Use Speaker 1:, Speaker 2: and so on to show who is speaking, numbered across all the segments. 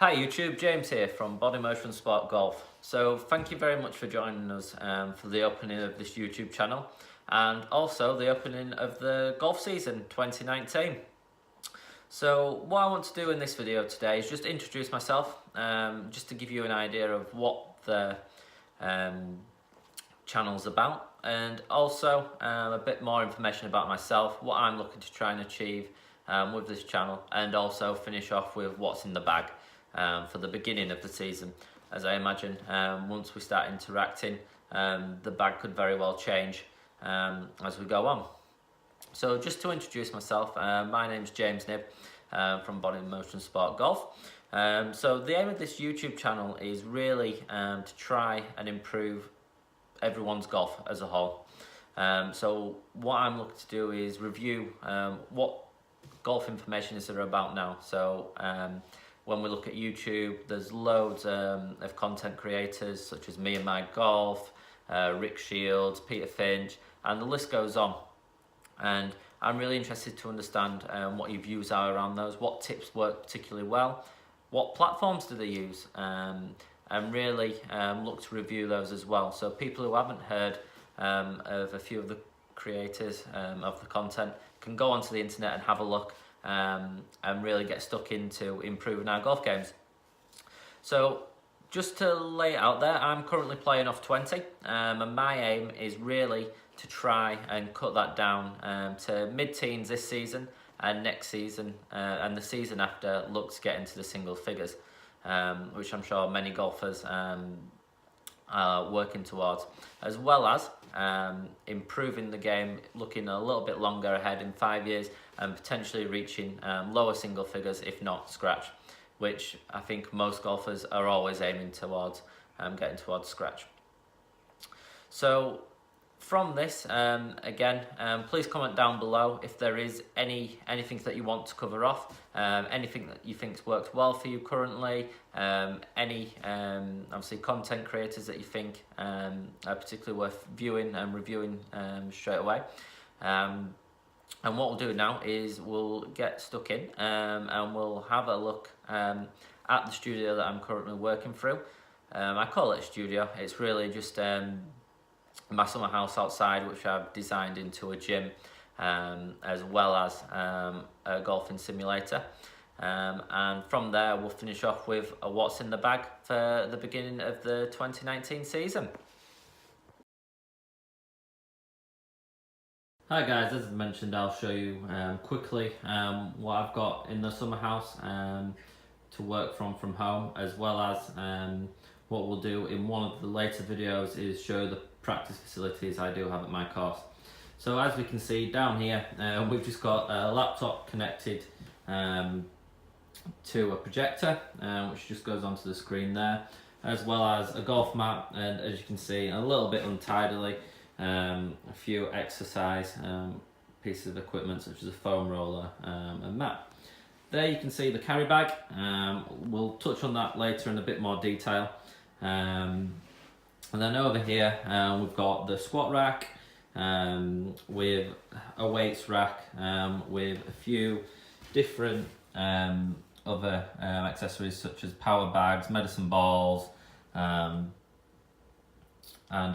Speaker 1: Hi YouTube, James here from BodyMotionSports Golf. So thank you very much for joining us for the opening of this YouTube channel and also the opening of the golf season 2019. So what I want to do in this video today is just introduce myself, just to give you an idea of what the channel's about, and also a bit more information about myself, what I'm looking to try and achieve with this channel, and also finish off with what's in the bag for the beginning of the season, as I imagine once we start interacting the bag could very well change as we go on. So just to introduce myself, my name's James Nibb from BodyMotionSports Golf. So the aim of this YouTube channel is really to try and improve everyone's golf as a whole. So what I'm looking to do is review what golf information is there about now. So when we look at YouTube, there's loads of content creators such as Me and My Golf, Rick Shields, Peter Finch, and the list goes on. And I'm really interested to understand what your views are around those, what tips work particularly well, what platforms do they use, and really look to review those as well. So people who haven't heard of a few of the creators of the content can go onto the internet and have a look and really get stuck into improving our golf games. So just to lay it out there, I'm currently playing off 20 and my aim is really to try and cut that down to mid-teens this season, and next season and the season after look to get into the single figures, which I'm sure many golfers are working towards, as well as improving the game, looking a little bit longer ahead in 5 years and potentially reaching lower single figures, if not scratch, which I think most golfers are always aiming towards, getting towards scratch. So from this, again, please comment down below if there is anything that you want to cover off, anything that you think's worked well for you currently, any obviously content creators that you think are particularly worth viewing and reviewing straight away. And what we'll do now is we'll get stuck in and we'll have a look at the studio that I'm currently working through. I call it a studio, it's really just my summer house outside, which I've designed into a gym, as well as a golfing simulator. And from there we'll finish off with what's in the bag for the beginning of the 2019 season. Hi guys, as mentioned, I'll show you quickly what I've got in the summer house to work from home, as well as what we'll do in one of the later videos is show the practice facilities I do have at my course. So as we can see down here, we've just got a laptop connected to a projector, which just goes onto the screen there, as well as a golf mat, and as you can see, a little bit untidily, a few exercise pieces of equipment such as a foam roller and mat. There you can see the carry bag. We'll touch on that later in a bit more detail. And then over here we've got the squat rack with a weights rack with a few different other accessories such as power bags, medicine balls, and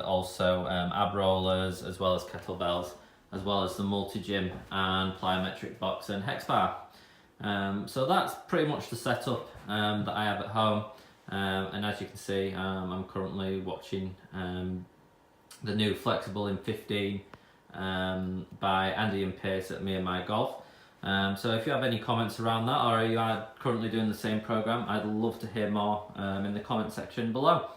Speaker 1: also ab rollers, as well as kettlebells, as well as the multi-gym and plyometric box and hex bar. So that's pretty much the setup that I have at home. And as you can see, I'm currently watching the new Flexible in 15 by Andy and Pierce at Me and My Golf. So if you have any comments around that, or you are currently doing the same program, I'd love to hear more in the comment section below.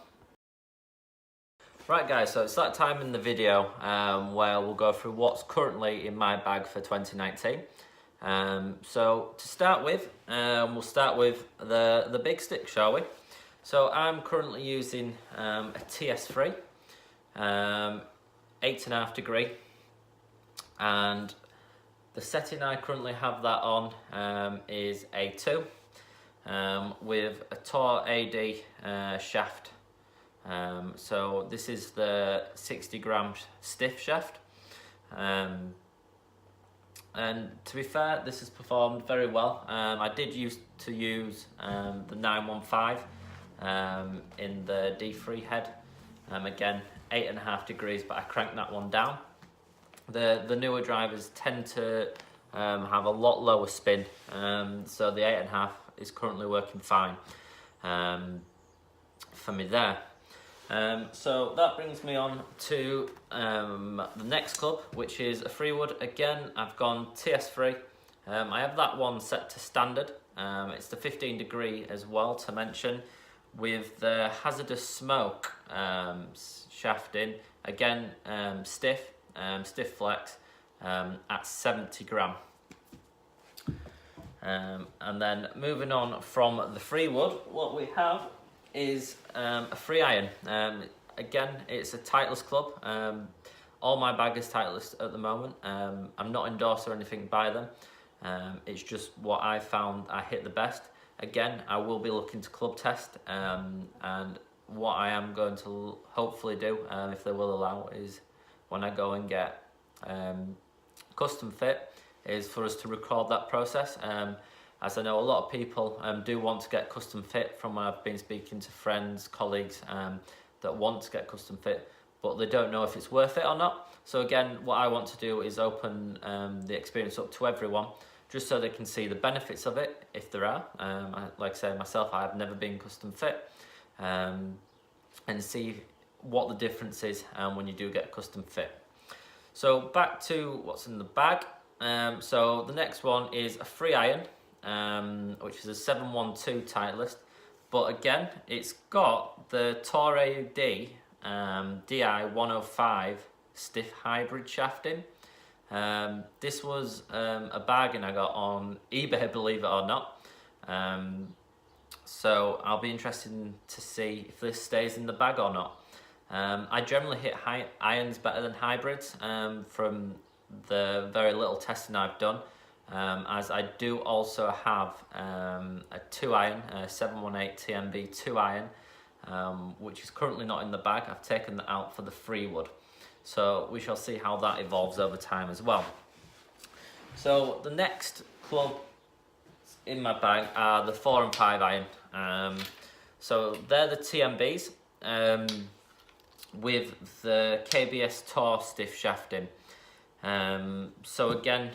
Speaker 1: Right guys, so it's that time in the video where we'll go through what's currently in my bag for 2019. So to start with, we'll start with the big stick, shall we? So I'm currently using a TS3, 8.5 degree, and the setting I currently have that on is A2 with a Tor AD shaft. So this is the 60 gram stiff shaft. and to be fair, this has performed very well. I did used to use the 915 in the D3 head. Again, 8.5 degrees, but I cranked that one down. The newer drivers tend to have a lot lower spin, so the 8.5 is currently working fine for me there. So that brings me on to the next club, which is a Freewood. Again, I've gone TS3. I have that one set to standard. It's the 15 degree as well, to mention, with the hazardous smoke shafting. Again, stiff flex at 70 gram. And then moving on from the Freewood, what we have is a free iron. Again, it's a Titleist club. All my bag is Titleist at the moment. I'm not endorsed or anything by them. It's just what I found I hit the best. Again, I will be looking to club test, and what I am going to hopefully do, if they will allow, is when I go and get custom fit, is for us to record that process. As I know a lot of people do want to get custom fit, from when I've been speaking to friends, colleagues that want to get custom fit, but they don't know if it's worth it or not. So again, what I want to do is open the experience up to everyone, just so they can see the benefits of it, if there are. Like I say, myself, I have never been custom fit, and see what the difference is when you do get custom fit. So back to what's in the bag. So the next one is a free iron, which is a 712 Titleist, but again, it's got the Torre D DI 105 stiff hybrid shafting. This was a bargain I got on eBay, believe it or not. So I'll be interested to see if this stays in the bag or not. I generally hit irons better than hybrids from the very little testing I've done, as I do also have a 2 iron, a 718 TMB 2 iron, which is currently not in the bag. I've taken that out for the Freewood, so we shall see how that evolves over time as well. So the next club in my bag are the 4 and 5 iron. So they're the TMBs with the KBS Tour stiff shafting. So again,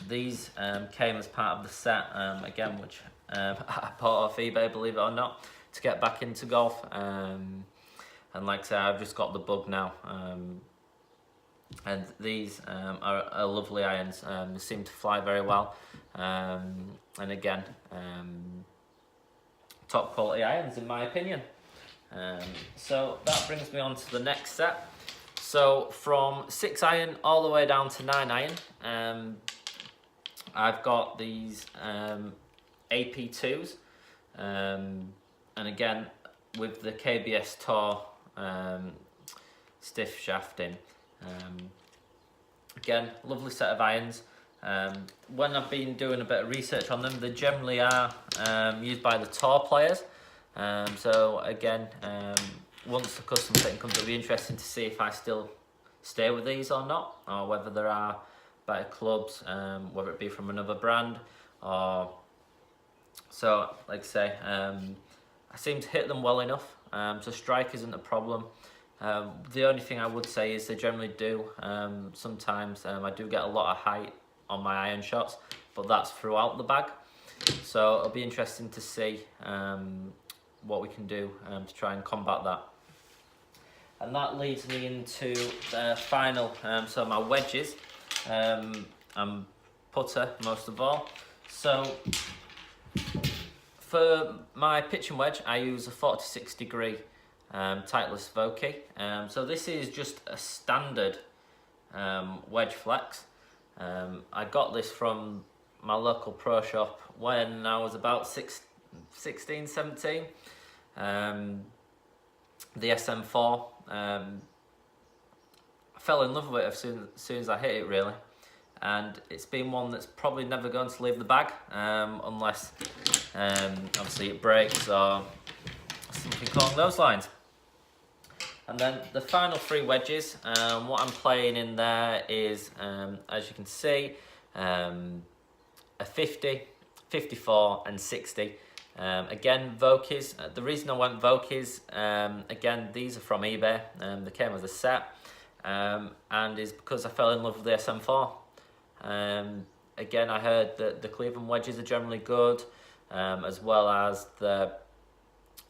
Speaker 1: these came as part of the set, again, which I bought off eBay, believe it or not, to get back into golf. And like I say, I've just got the bug now. And these are lovely irons. They seem to fly very well. And again, top quality irons in my opinion. So that brings me on to the next set. So from 6 iron all the way down to 9 iron, I've got these AP2s, and again with the KBS Tour stiff shafting. Again, lovely set of irons. When I've been doing a bit of research on them, they generally are used by the tour players. So again, once the custom fitting comes, it'll be interesting to see if I still stay with these or not, or whether there are better clubs, whether it be from another brand, or so. Like I say, I seem to hit them well enough, so strike isn't a problem. The only thing I would say is they generally do. Sometimes I do get a lot of height on my iron shots, but that's throughout the bag. So it'll be interesting to see what we can do to try and combat that. And that leads me into the final, so my wedges, and putter most of all. So for my pitching wedge, I use a 46 degree Titleist Vokey. So this is just a standard wedge flex. I got this from my local pro shop when I was about 16, 17. The SM4, I fell in love with it as soon as I hit it, really, and it's been one that's probably never going to leave the bag, unless obviously it breaks or something along those lines. And then the final 3 wedges, what I'm playing in there is, as you can see, a 50, 54 and 60. Again, Vokeys. The reason I went Vokeys, again, these are from eBay. They came as a set, and is because I fell in love with the SM4. Again, I heard that the Cleveland wedges are generally good, as well as the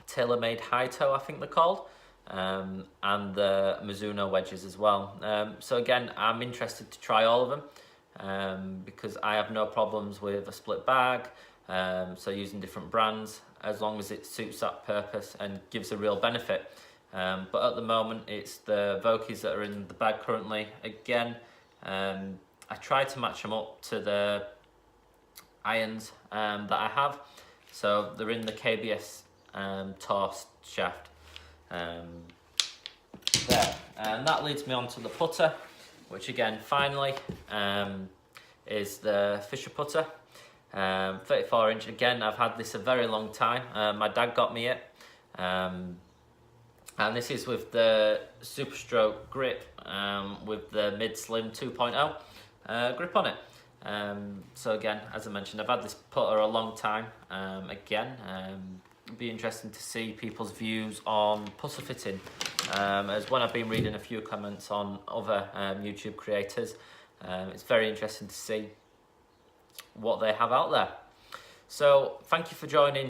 Speaker 1: TaylorMade high toe, I think they're called, and the Mizuno wedges as well. So again, I'm interested to try all of them, because I have no problems with a split bag, so using different brands, as long as it suits that purpose and gives a real benefit. But at the moment, it's the Vokeys that are in the bag currently. Again, I try to match them up to the irons that I have. So they're in the KBS Torst shaft there. And that leads me on to the putter, which again, finally, is the Fisher putter. 34 inch. Again, I've had this a very long time. My dad got me it. And this is with the Super Stroke grip, with the Mid Slim 2.0 grip on it. So again, as I mentioned, I've had this putter a long time. Again, it'd be interesting to see people's views on putter fitting, as when I've been reading a few comments on other YouTube creators, it's very interesting to see what they have out there. So thank you for joining